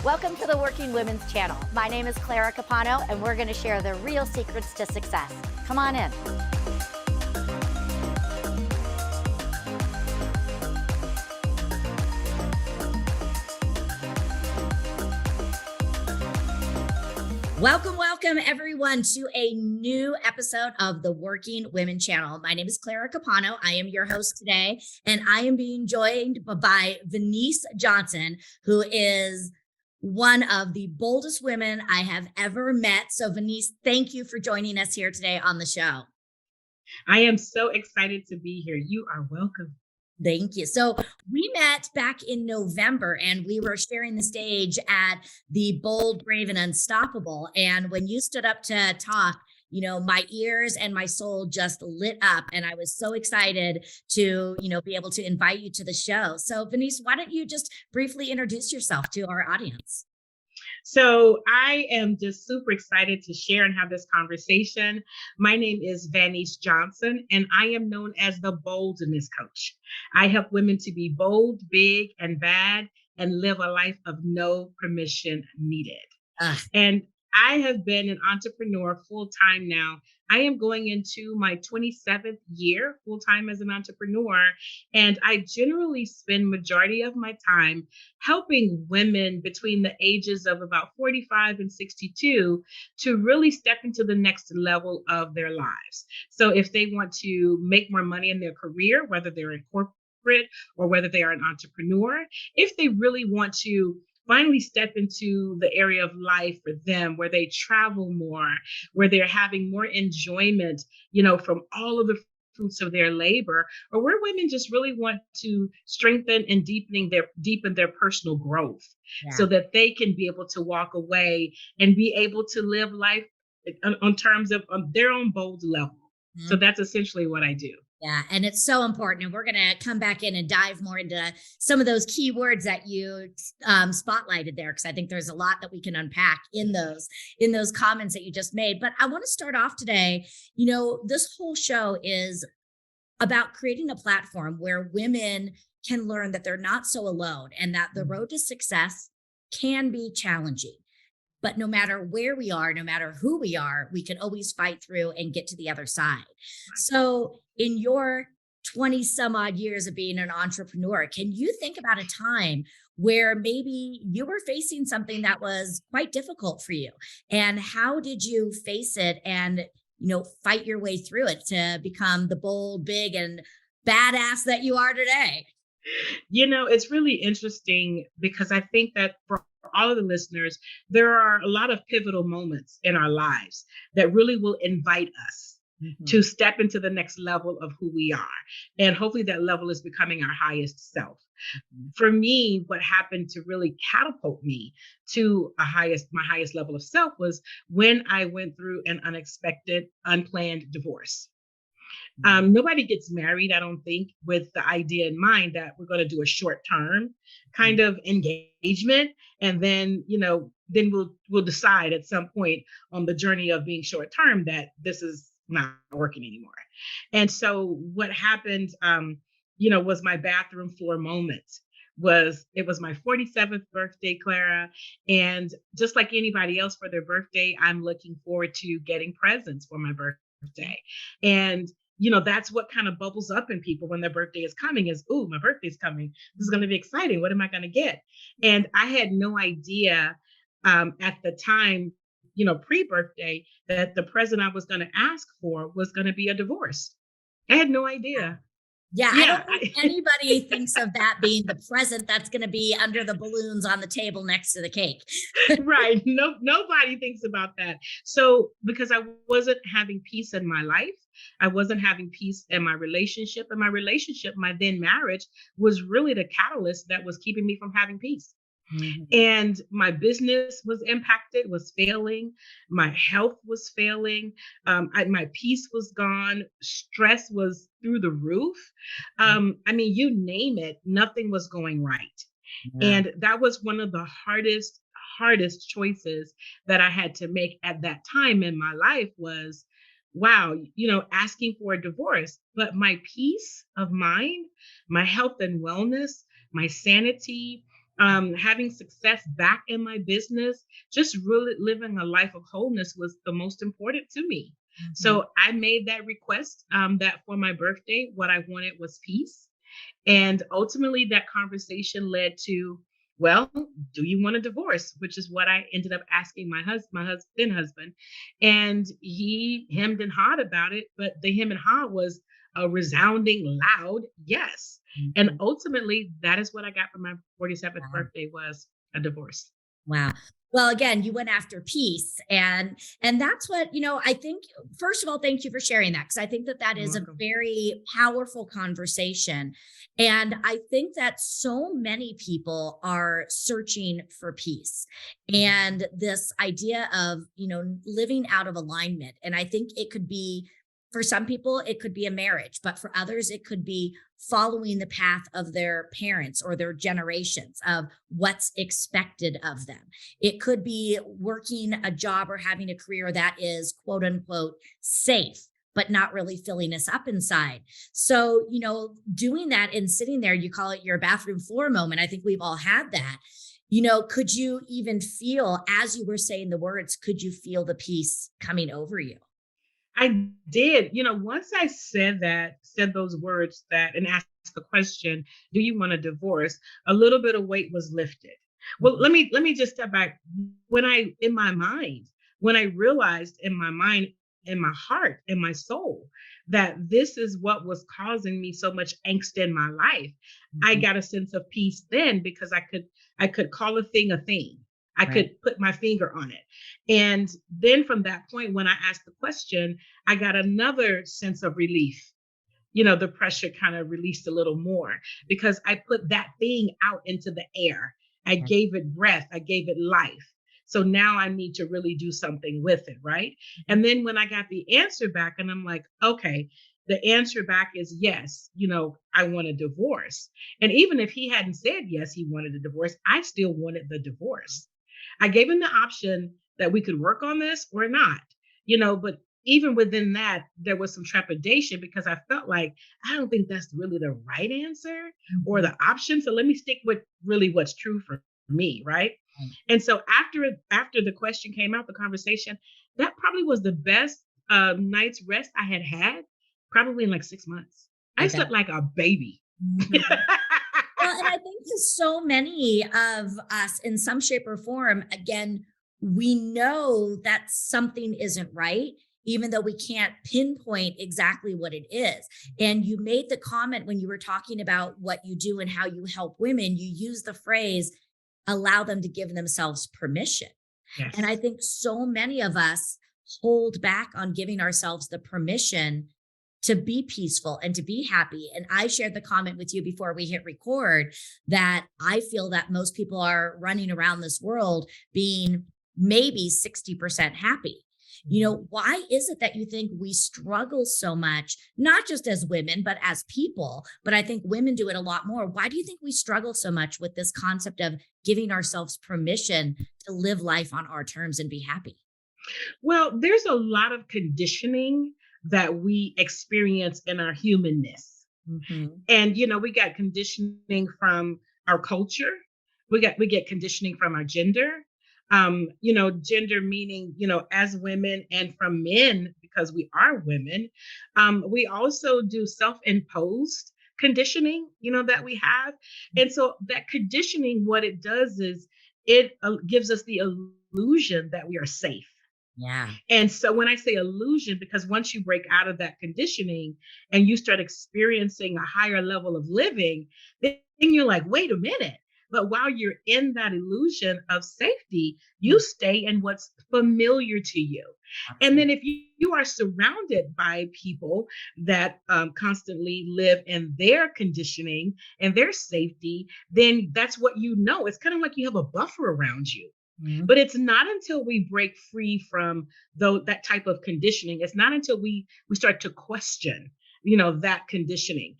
Welcome to the Working Women's Channel. My name is Clara Capano, and we're going to share the real secrets to success. Come on in. Welcome everyone to a new episode of the Working Women Channel. My name is Clara Capano. I am your host today, and I am being joined by Vaneese Johnson, who is one of the boldest women I have ever met. So Vaneese, thank you for joining us here today on the show. I am so excited to be here. You are welcome. Thank you. So we met back in November and we were sharing the stage at the Bold, Brave, and Unstoppable. And when you stood up to talk, my ears and my soul just lit up. And I was so excited to, be able to invite you to the show. So Vaneese, why don't you just briefly introduce yourself to our audience? So I am just super excited to share and have this conversation. My name is Vaneese Johnson, and I am known as the Boldness Coach. I help women to be bold, big, and bad, and live a life of no permission needed. And I have been an entrepreneur full time now. I am going into my 27th year full time as an entrepreneur, and I generally spend majority of my time helping women between the ages of about 45 and 62 to really step into the next level of their lives. So if they want to make more money in their career, whether they're in corporate or whether they are an entrepreneur, if they really want to finally step into the area of life for them where they travel more, where they're having more enjoyment, from all of the fruits of their labor, or where women just really want to strengthen and deepen their personal growth so that they can be able to walk away and be able to live life on terms of their own bold level. Mm-hmm. So that's essentially what I do. Yeah, and it's so important. And we're going to come back in and dive more into some of those key words that you spotlighted there, because I think there's a lot that we can unpack in those comments that you just made. But I want to start off today. This whole show is about creating a platform where women can learn that they're not so alone and that the road to success can be challenging. But no matter where we are, no matter who we are, we can always fight through and get to the other side. So in your 20 some odd years of being an entrepreneur, can you think about a time where maybe you were facing something that was quite difficult for you? And how did you face it and, fight your way through it to become the bold, big, and badass that you are today? It's really interesting because I think that for all of the listeners, there are a lot of pivotal moments in our lives that really will invite us to step into the next level of who we are. And hopefully that level is becoming our highest self. For me, what happened to really catapult me to my highest level of self was when I went through an unexpected, unplanned divorce. Nobody gets married, I don't think, with the idea in mind that we're going to do a short term kind of engagement. And then, then we'll decide at some point on the journey of being short term that this is not working anymore. And so what happened, was my bathroom floor moment. It was my 47th birthday, Clara. And just like anybody else for their birthday, I'm looking forward to getting presents for my birthday. And that's what kind of bubbles up in people when their birthday is coming is, ooh, my birthday's coming. This is going to be exciting. What am I going to get? And I had no idea at the time, pre-birthday, that the present I was going to ask for was going to be a divorce. I had no idea. Yeah, I don't think anybody thinks of that being the present that's going to be under the balloons on the table next to the cake. Right. No, nobody thinks about that. So because I wasn't having peace in my life, I wasn't having peace in my relationship, and my then marriage was really the catalyst that was keeping me from having peace. Mm-hmm. And my business was impacted, was failing. My health was failing. My peace was gone. Stress was through the roof. You name it, nothing was going right. Yeah. And that was one of the hardest choices that I had to make at that time in my life was, wow, asking for a divorce. But my peace of mind, my health and wellness, my sanity, Having success back in my business, just really living a life of wholeness was the most important to me. Mhm. So I made that request, that for my birthday, what I wanted was peace. And ultimately, that conversation led to, well, do you want a divorce? Which is what I ended up asking my husband. And he hemmed and hawed about it. But the hem and haw was a resounding, loud yes. And Mhm. ultimately, that is what I got for my 47th Wow. birthday was a divorce. Wow. Well, again, you went after peace, and that's what, I think. First of all, thank you for sharing that, because I think that that You're is a welcome. very powerful conversation. And I think that so many people are searching for peace and this idea of, living out of alignment. And I think it could be, for some people, it could be a marriage, but for others, it could be following the path of their parents or their generations of what's expected of them. It could be working a job or having a career that is quote unquote safe, but not really filling us up inside. So, doing that and sitting there, you call it your bathroom floor moment. I think we've all had that. Could you even feel, as you were saying the words, could you feel the peace coming over you? I did. Once I said those words and asked the question, do you want a divorce? A little bit of weight was lifted. Well, Mhm. let me just step back. In my mind, when I realized in my mind, in my heart, in my soul, that this is what was causing me so much angst in my life, I Mhm. got a sense of peace then because I could call a thing a thing. I Right. could put my finger on it. And then from that point, when I asked the question, I got another sense of relief. The pressure kind of released a little more because I put that thing out into the air. I Yeah. gave it breath, I gave it life. So now I need to really do something with it, right? Mhm. And then when I got the answer back, and I'm like, okay, the answer back is yes, I want a divorce. And even if he hadn't said yes, he wanted a divorce, I still wanted the divorce. I gave him the option that we could work on this or not, but even within that, there was some trepidation because I felt like I don't think that's really the right answer or Mhm. the option. So let me stick with really what's true for me, right? Right. And so after the question came out, the conversation, that probably was the best night's rest I had had, probably in like 6 months. I I bet. slept like a baby. Mhm. Well, and I think to so many of us in some shape or form, again, we know that something isn't right, even though we can't pinpoint exactly what it is. And you made the comment when you were talking about what you do and how you help women, you use the phrase, allow them to give themselves permission. And I Yes. think so many of us hold back on giving ourselves the permission to be peaceful and to be happy. And I shared the comment with you before we hit record that I feel that most people are running around this world being maybe 60% happy. Why is it that you think we struggle so much, not just as women, but as people? But I think women do it a lot more. Why do you think we struggle so much with this concept of giving ourselves permission to live life on our terms and be happy? Well, there's a lot of conditioning that we experience in our humanness. Hmm. And we got conditioning from our culture. We get conditioning from our gender. Gender meaning, as women and from men because we are women. We also do self-imposed conditioning, that we have. And so that conditioning, what it does is it gives us the illusion that we are safe. Yeah. And so when I say illusion, because once you break out of that conditioning and you start experiencing a higher level of living, then you're like, wait a minute. But while you're in that illusion of safety, you Mm, stay in what's familiar to you. And then absolutely. if you are surrounded by people that constantly live in their conditioning and their safety, then that's what you know. It's kind of like you have a buffer around you. Mhm. But it's not until we break free from that type of conditioning, it's not until we start to question, that conditioning.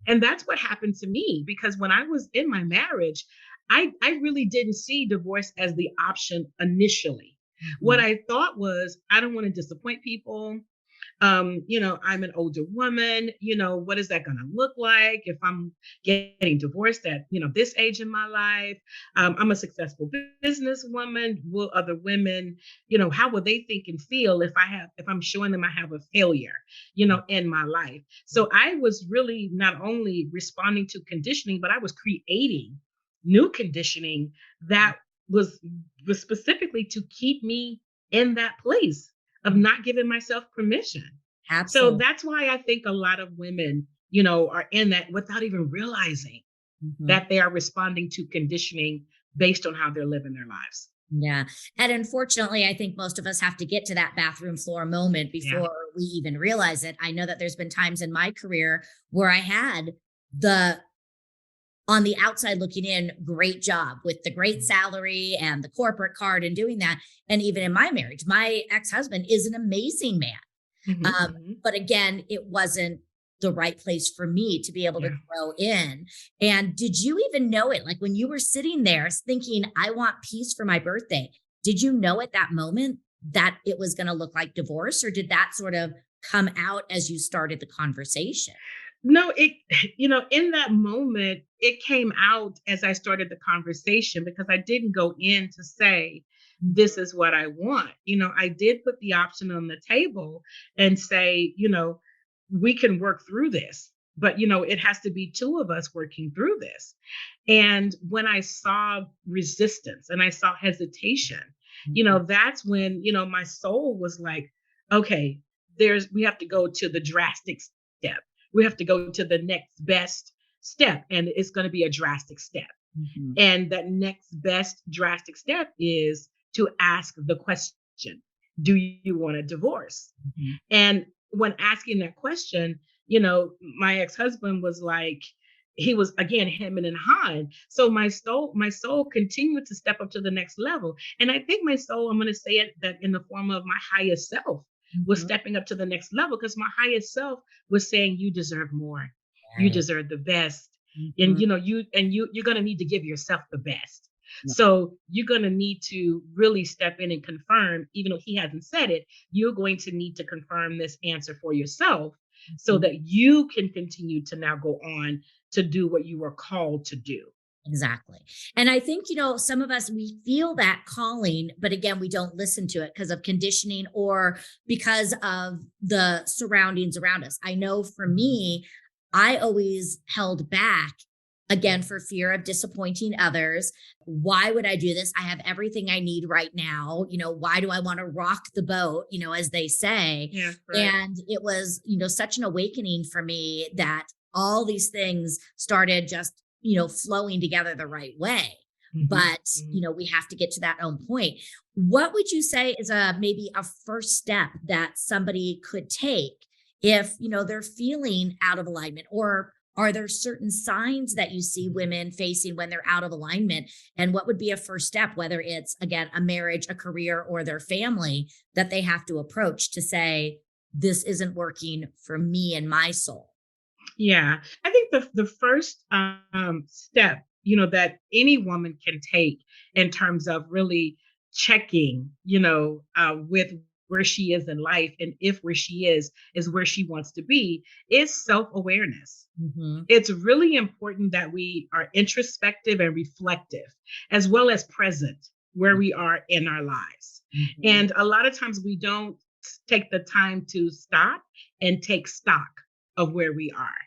And that's what happened to me because when I was in my marriage, I really didn't see divorce as the option initially. What Mhm. I thought was, I don't want to disappoint people. I'm an older woman. What is that going to look like if I'm getting divorced at, this age in my life? I'm a successful businesswoman. Will other women, how will they think and feel if I'm showing them I have a failure, in my life? So I was really not only responding to conditioning, but I was creating new conditioning that was was specifically to keep me in that place of not giving myself permission. So Absolutely. that's why I think a lot of women, are in that without even realizing Mhm. that they are responding to conditioning based on how they're living their lives. Yeah. And unfortunately, I think most of us have to get to that bathroom floor moment Yeah. before we even realize it. I know that there's been times in my career where I had the on the outside looking in, great job with the great salary and the corporate card and doing that. And even in my marriage, my ex-husband is an amazing man. Hmm. Um, Hmm. but again, it wasn't the right place for me to be able to Yeah. grow in. And did you even know it? Like when you were sitting there thinking, I want peace for my birthday, did you know at that moment that it was going to look like divorce, or did that sort of come out as you started the conversation? No, in that moment, it came out as I started the conversation because I didn't go in to say, this is what I want. I did put the option on the table and say, we can work through this, but, it has to be two of us working through this. And when I saw resistance and I saw hesitation, Mhm. that's when, my soul was like, okay, we have to go to the drastic step. We have to go to the next best step, and it's going to be a drastic step. Mhm. And that next best drastic step is to ask the question, do you want a divorce? Mhm. And when asking that question, my ex-husband was like, he was again hemming and hawing. So my soul continued to step up to the next level. And I think my soul, I'm going to say it that in the form of my highest self, was Mhm. stepping up to the next level because my highest self was saying, you deserve more. You Right. deserve the best. And Mhm. you're going to need to give yourself the best. Yeah. So you're going to need to really step in and confirm, even though he hasn't said it, you're going to need to confirm this answer for yourself so Mhm. that you can continue to now go on to do what you were called to do. Exactly. And I think, some of us, we feel that calling, but again, we don't listen to it because of conditioning or because of the surroundings around us. I know for me, I always held back again for fear of disappointing others. Why would I do this? I have everything I need right now. Why do I want to rock the boat, as they say? Yeah, right. And it was, such an awakening for me that all these things started just flowing together the right way. Hmm. But, Hmm. we have to get to that own point. What would you say is maybe a first step that somebody could take if, they're feeling out of alignment, or are there certain signs that you see women facing when they're out of alignment? And what would be a first step, whether it's again, a marriage, a career, or their family that they have to approach to say, this isn't working for me and my soul? Yeah, I think the first step, that any woman can take in terms of really checking, with where she is in life, and if where she is where she wants to be, is self awareness. Hmm. It's really important that we are introspective and reflective, as well as present where we are in our lives. Hmm. And a lot of times we don't take the time to stop and take stock of where we are.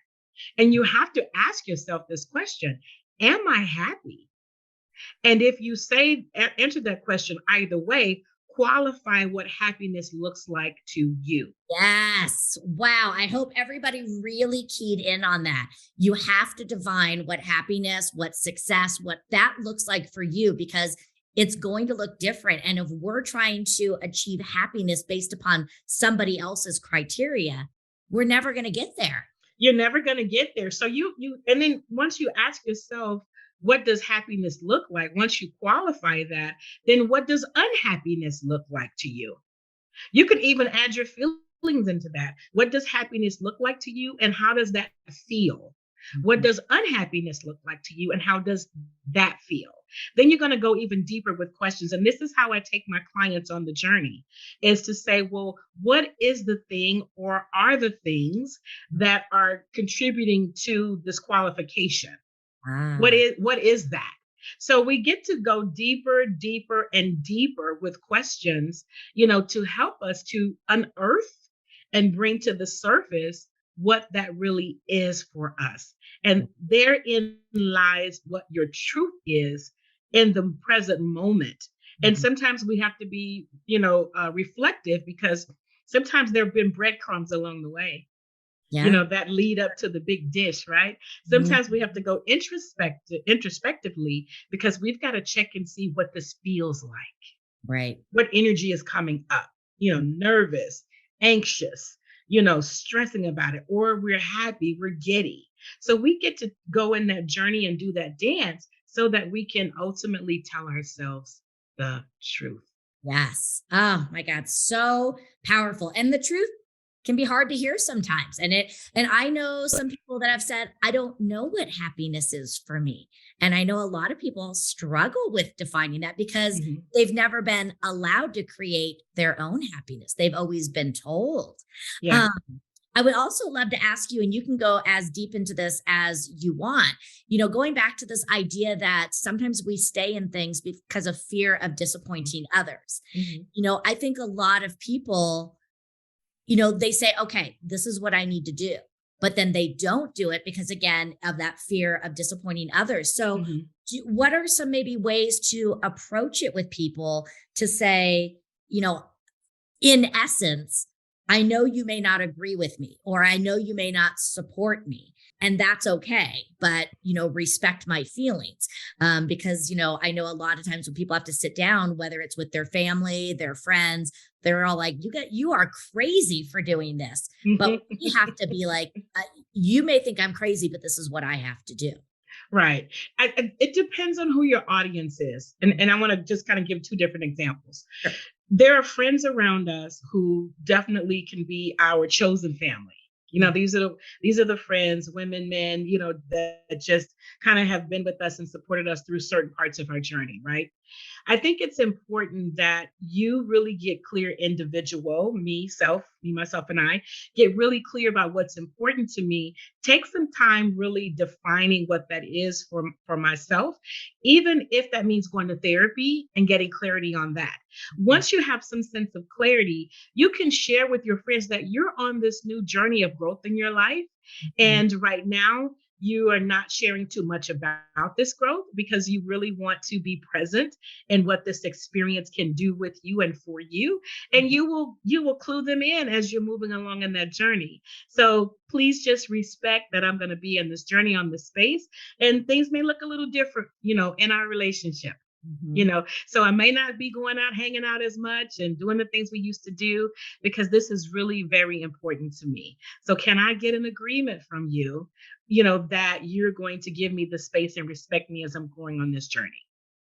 And you have to ask yourself this question: am I happy? And if you answer that question either way, qualify what happiness looks like to you. Yes. Wow. I hope everybody really keyed in on that. You have to define what happiness, what success, what that looks like for you, because it's going to look different. And if we're trying to achieve happiness based upon somebody else's criteria, we're never going to get there. You're never going to get there. So and then once you ask yourself, what does happiness look like? Once you qualify that, then what does unhappiness look like to you? You can even add your feelings into that. What does happiness look like to you, and how does that feel? What Mhm. does unhappiness look like to you, and how does that feel? Then you're going to go even deeper with questions. And this is how I take my clients on the journey, is to say, well, what is the thing or are the things that are contributing to this qualification? Ah, What is that? So we get to go deeper, deeper, and deeper with questions, to help us to unearth and bring to the surface what that really is for us. And therein lies what your truth is in the present moment. And mhm. sometimes we have to be, reflective, because sometimes there have been breadcrumbs along the way, Yeah. that lead up to the big dish, right? Mhm. Sometimes we have to go introspectively, because we've got to check and see what this feels like, Right. what energy is coming up, nervous, anxious, stressing about it, or we're happy, we're giddy. So we get to go in that journey and do that dance so that we can ultimately tell ourselves the truth. Yes. Oh my God. So powerful. And the truth can be hard to hear sometimes. And I know some people that have said, I don't know what happiness is for me. And I know a lot of people struggle with defining that because Mhm. they've never been allowed to create their own happiness. They've always been told. Yeah. Um, I would also love to ask you, and you can go as deep into this as you want, going back to this idea that sometimes we stay in things because of fear of disappointing others. Mhm. I think a lot of people, they say, okay, this is what I need to do. But then they don't do it because, again, of that fear of disappointing others. So, Mhm. what are some maybe ways to approach it with people to say, you know, in essence, I know you may not agree with me, or I know you may not support me, and that's okay. But, respect my feelings. Because, I know a lot of times when people have to sit down, whether it's with their family, their friends, they're all like, you are crazy for doing this. But Mhm. we have to be like, you may think I'm crazy, but this is what I have to do. Right. It depends on who your audience is. And I want to just kind of give two different examples. Sure. There are friends around us who definitely can be our chosen family. Mhm. These are the friends, women, men, that just kind of have been with us and supported us through certain parts of our journey, right? I think it's important that you really get clear individual, me, myself, and I get really clear about what's important to me. Take some time really defining what that is for myself, even if that means going to therapy and getting clarity on that. Mhm. Once you have some sense of clarity, you can share with your friends that you're on this new journey of growth in your life. Mhm. And right now, you are not sharing too much about this growth because you really want to be present in what this experience can do with you and for you, and you will clue them in as you're moving along in that journey. So please just respect that I'm going to be in this journey on this space, and things may look a little different, in our relationship. Mhm. So I may not be going out hanging out as much and doing the things we used to do, because this is really very important to me. So can I get an agreement from you, that you're going to give me the space and respect me as I'm going on this journey?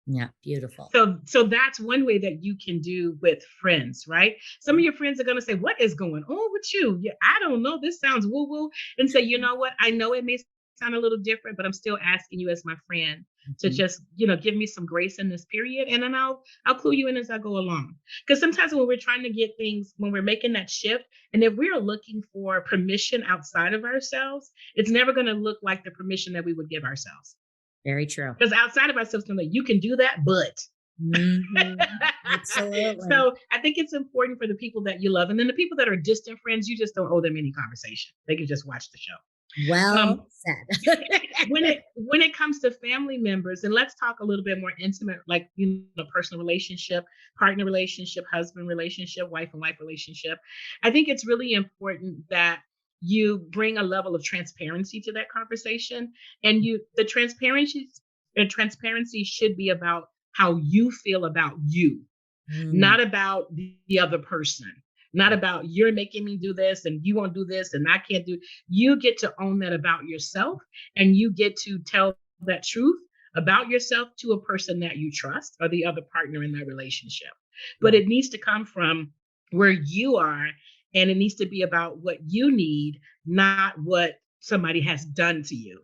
Yeah, beautiful. So that's one way that you can do with friends, right? Some of your friends are going to say, "What is going on with you? Yeah, I don't know. This sounds woo woo." And say, "You know what? I know it may sound a little different, but I'm still asking you as my friend to Mhm. just, give me some grace in this period, and then I'll clue you in as I go along." Because sometimes when we're trying to get things, when we're making that shift, and if we are looking for permission outside of ourselves, it's never going to look like the permission that we would give ourselves. Very true. Because outside of ourselves, going to like, you can do that, but Mhm. Absolutely. so I think it's important for the people that you love, and then the people that are distant friends, you just don't owe them any conversation. They can just watch the show. Well Um, said. when it comes to family members, and let's talk a little bit more intimate, like personal relationship, partner relationship, husband relationship, wife and wife relationship. I think it's really important that you bring a level of transparency to that conversation, and the transparency should be about how you feel about you, Mm, not about the other person, not about you're making me do this and you won't do this and I can't do. You get to own that about yourself, and you get to tell that truth about yourself to a person that you trust or the other partner in that relationship. But yeah. it needs to come from where you are, and it needs to be about what you need, not what somebody has done to you.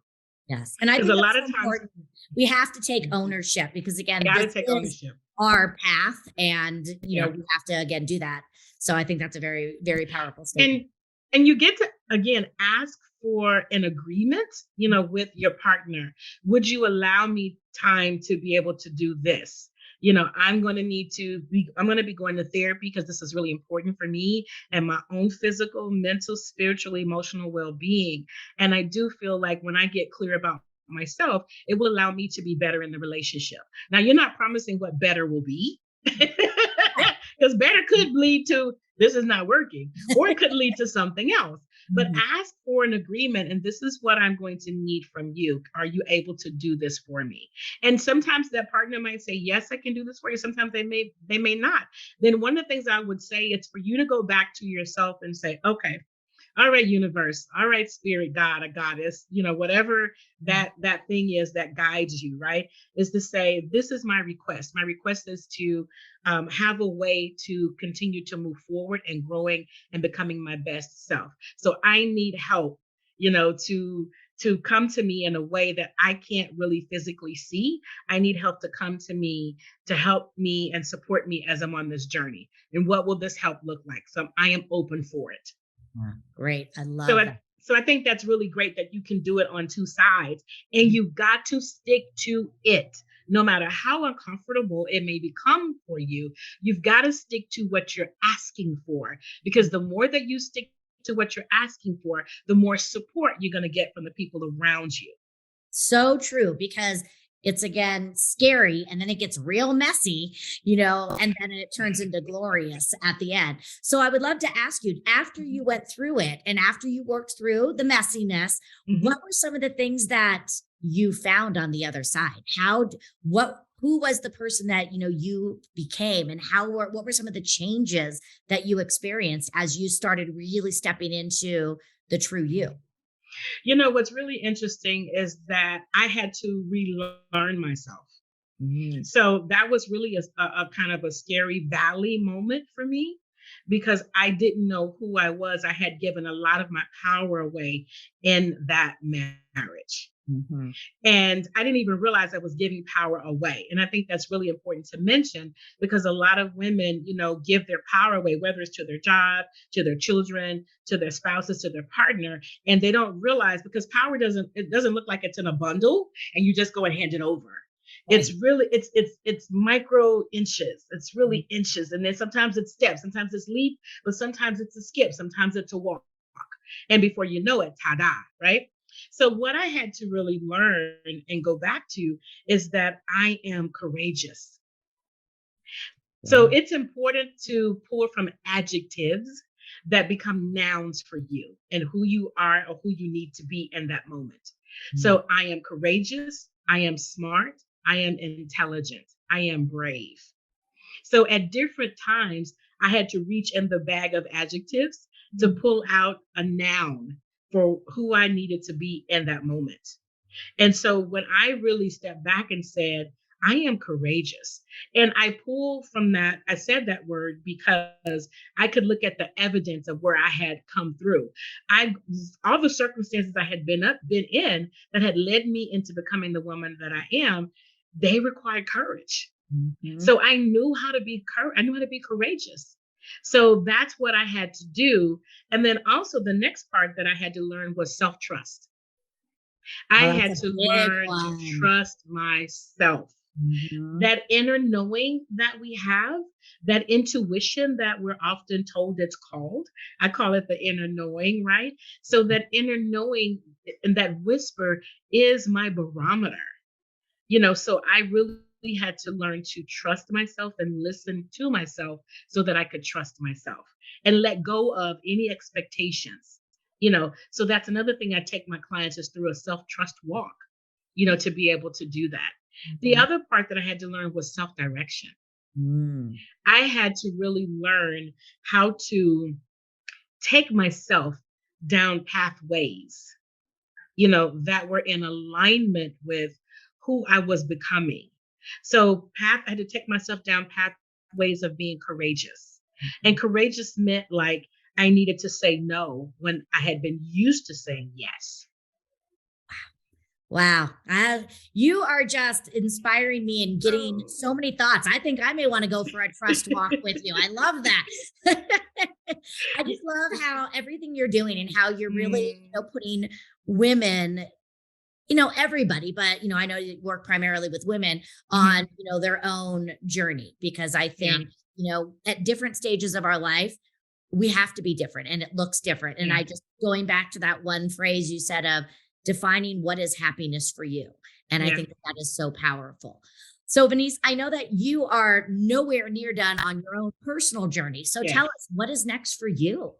Yes. And I Because think a that's lot so of times important. We have to take mhm, ownership because you again, got this to take is ownership. our path and Yeah. we have to again do that. So I think that's a very, very powerful statement. And you get to again ask for an agreement, with your partner. Would you allow me time to be able to do this? I'm going to be going to therapy because this is really important for me and my own physical, mental, spiritual, emotional well-being. And I do feel like when I get clear about myself, it will allow me to be better in the relationship. Now, you're not promising what better will be. Because better could lead to this is not working, or it could lead to something else. But Mhm. ask for an agreement, and this is what I'm going to need from you. Are you able to do this for me? And sometimes that partner might say, yes, I can do this for you. Sometimes they may not. Then one of the things I would say is for you to go back to yourself and say, okay, all right, universe, all right, spirit, God, a goddess, whatever that thing is that guides you, right? Is to say, this is my request. My request is to have a way to continue to move forward and growing and becoming my best self. So I need help, to come to me in a way that I can't really physically see. I need help to come to me to help me and support me as I'm on this journey. And what will this help look like? So I am open for it. Yeah. Great. I So love I, that. so I think that's really great that you can do it on two sides, and you've got to stick to it. No matter how uncomfortable it may become for you, you've got to stick to what you're asking for, because the more that you stick to what you're asking for, the more support you're going to get from the people around you. So true because it's again scary and then it gets real messy, and then it turns into glorious at the end. So I would love to ask you after you went through it and after you worked through the messiness, what Mhm. were some of the things that you found on the other side? Who was the person that you became and what were some of the changes that you experienced as you started really stepping into the true you? What's really interesting is that I had to relearn myself. Mm. So that was really a kind of a scary valley moment for me because I didn't know who I was. I had given a lot of my power away in that marriage. Mhm. And I didn't even realize I was giving power away. And I think that's really important to mention because a lot of women, give their power away, whether it's to their job, to their children, to their spouses, to their partner. And they don't realize because power doesn't look like it's in a bundle and you just go and hand it over. It's Right. really it's micro inches. It's really inches. And then sometimes it's steps, sometimes it's leap, but sometimes it's a skip, sometimes it's a walk. And before you know it, ta-da, right? So what I had to really learn and go back to is that I am courageous. So Yeah. it's important to pull from adjectives that become nouns for you and who you are or who you need to be in that moment. Mm. So I am courageous, I am smart, I am intelligent, I am brave. So at different times, I had to reach in the bag of adjectives to Mm. pull out a noun for who I needed to be in that moment. And so when I really stepped back and said, I am courageous. And I pulled from that, I said that word because I could look at the evidence of where I had come through. I all the circumstances I had been in that had led me into becoming the woman that I am, they required courage. Mhm. So I knew how to be courageous. So that's what I had to do. And then also the next part that I had to learn was self-trust. I Oh, that's had a to big learn to one. trust myself. Mhm. That inner knowing that we have, that intuition that we're often told it's called. I call it the inner knowing, right? So that inner knowing and that whisper is my barometer. So I really had to learn to trust myself and listen to myself so that I could trust myself and let go of any expectations. So that's another thing I take my clients is through a self-trust walk, to be able to do that. The Mhm. other part that I had to learn was self-direction. Mm. I had to really learn how to take myself down pathways, that were in alignment with who I was becoming. So I had to take myself down pathways of being courageous. And Mhm. courageous meant like I needed to say no when I had been used to saying yes. Wow. You are just inspiring me and getting Oh. so many thoughts. I think I may want to go for a trust walk with you. I love that. I just love how everything you're doing and how you're really, Mm, putting women, everybody, but, I know you work primarily with women on, mhm. their own journey, because I Yeah, think, at different stages of our life, we have to be different and it looks different. And yeah, I just going back to that one phrase you said of defining what is happiness for you. And I yeah, think that that is so powerful. So, Vaneese, I know that you are nowhere near done on your own personal journey. So yeah. tell us, what is next for you?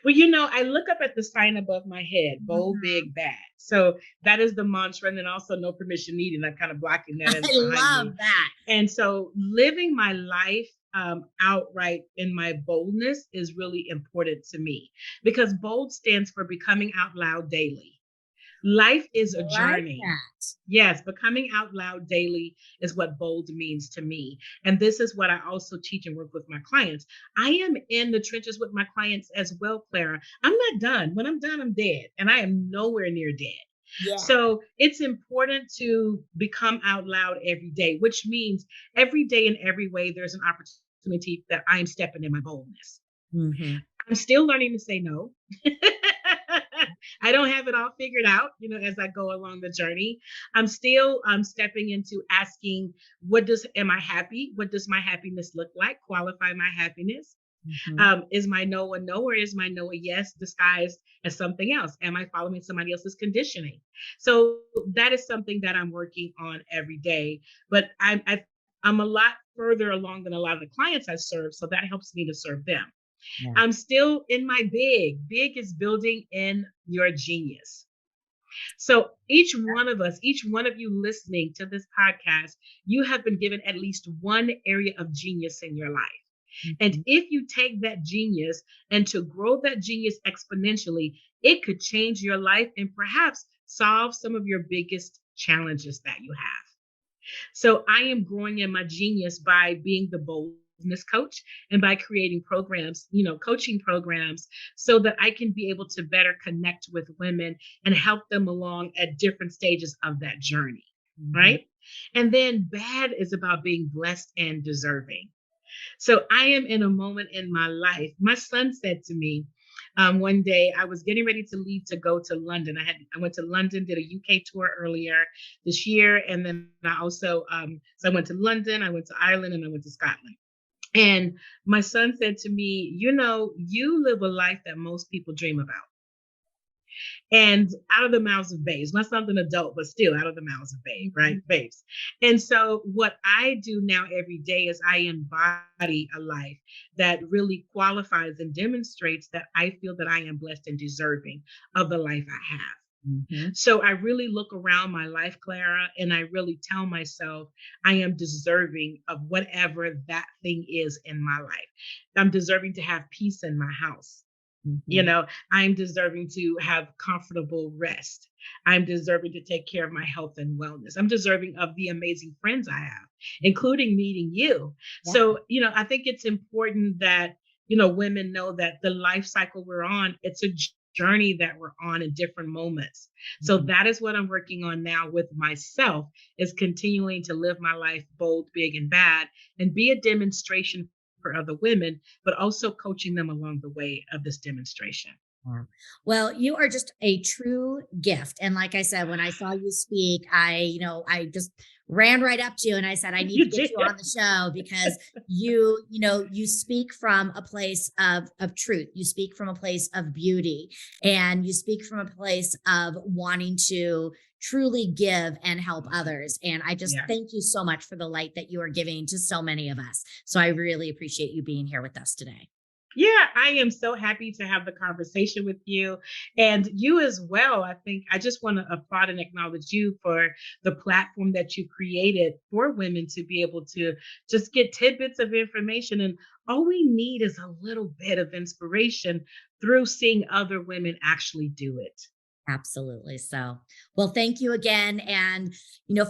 Well, I look up at the sign above my head, bold, Mhm. big, bad. So that is the mantra. And then also no permission needed. I'm kind of blocking that I as behind me. love that. And so living my life outright in my boldness is really important to me because bold stands for becoming out loud daily. Life is a I like journey. that. Yes, becoming out loud daily is what bold means to me. And this is what I also teach and work with my clients. I am in the trenches with my clients as well, Clara. I'm not done. When I'm done, I'm dead, and I am nowhere near dead. Yeah. So it's important to become out loud every day, which means every day in every way, there's an opportunity that I'm stepping in my boldness. Hmm. I'm still learning to say no. I don't have it all figured out, as I go along the journey. I'm still stepping into asking, am I happy? What does my happiness look like? Qualify my happiness. Hmm. Is my no a no or is my no a yes disguised as something else? Am I following somebody else's conditioning? So that is something that I'm working on every day. But I'm a lot further along than a lot of the clients I serve, so that helps me to serve them. Yeah. I'm still in my big. Big is building in your genius. So each one of us, each one of you listening to this podcast, you have been given at least one area of genius in your life. And Mhm. if you take that genius and to grow that genius exponentially, it could change your life and perhaps solve some of your biggest challenges that you have. So I am growing in my genius by being the boldness coach and by creating programs, coaching programs so that I can be able to better connect with women and help them along at different stages of that journey. Mhm. Right. And then bad is about being blessed and deserving. So I am in a moment in my life. My son said to me one day, I was getting ready to leave to go to London. I went to London, did a UK tour earlier this year, and then I also so I went to London, I went to Ireland, and I went to Scotland. And my son said to me, you live a life that most people dream about and out of the mouths of babes. My son's an adult, but still out of the mouths of Mhm. babes. And so what I do now every day is I embody a life that really qualifies and demonstrates that I feel that I am blessed and deserving of the life I have. Mhm. So I really look around my life, Clara, and I really tell myself I am deserving of whatever that thing is in my life. I'm deserving to have peace in my house. You Mhm. know, I'm deserving to have comfortable rest. I'm deserving to take care of my health and wellness. I'm deserving of the amazing friends I have, including meeting you. Yeah. So, I think it's important that, women know that the life cycle we're on, it's a journey that we're on in different moments. So Mhm. that is what I'm working on now with myself is continuing to live my life bold, big, and bad and be a demonstration for other women, but also coaching them along the way of this demonstration. Yeah. Well, you are just a true gift. And like I said, when I saw you speak, I just ran right up to you and I said, I need to You get did. you on the show because you speak from a place of truth. You speak from a place of beauty and you speak from a place of wanting to truly give and help others. And I just Yeah. thank you so much for the light that you are giving to so many of us. So I really appreciate you being here with us today. Yeah, I am so happy to have the conversation with you and you as well. I think I just want to applaud and acknowledge you for the platform that you created for women to be able to just get tidbits of information. And all we need is a little bit of inspiration through seeing other women actually do it. Absolutely. So, well, thank you again. And,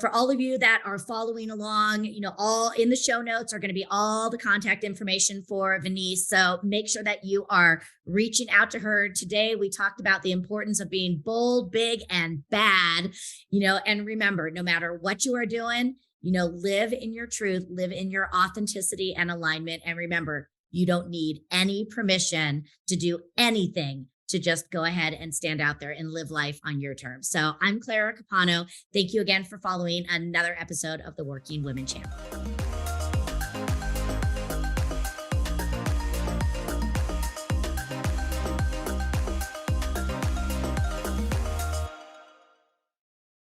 for all of you that are following along, all in the show notes are going to be all the contact information for Vaneese. So make sure that you are reaching out to her. Today, we talked about the importance of being bold, big, and bad, and remember, no matter what you are doing, live in your truth, live in your authenticity and alignment. And remember, you don't need any permission to do anything, to just go ahead and stand out there and live life on your terms. So I'm Clara Capano. Thank you again for following another episode of the Working Women Channel.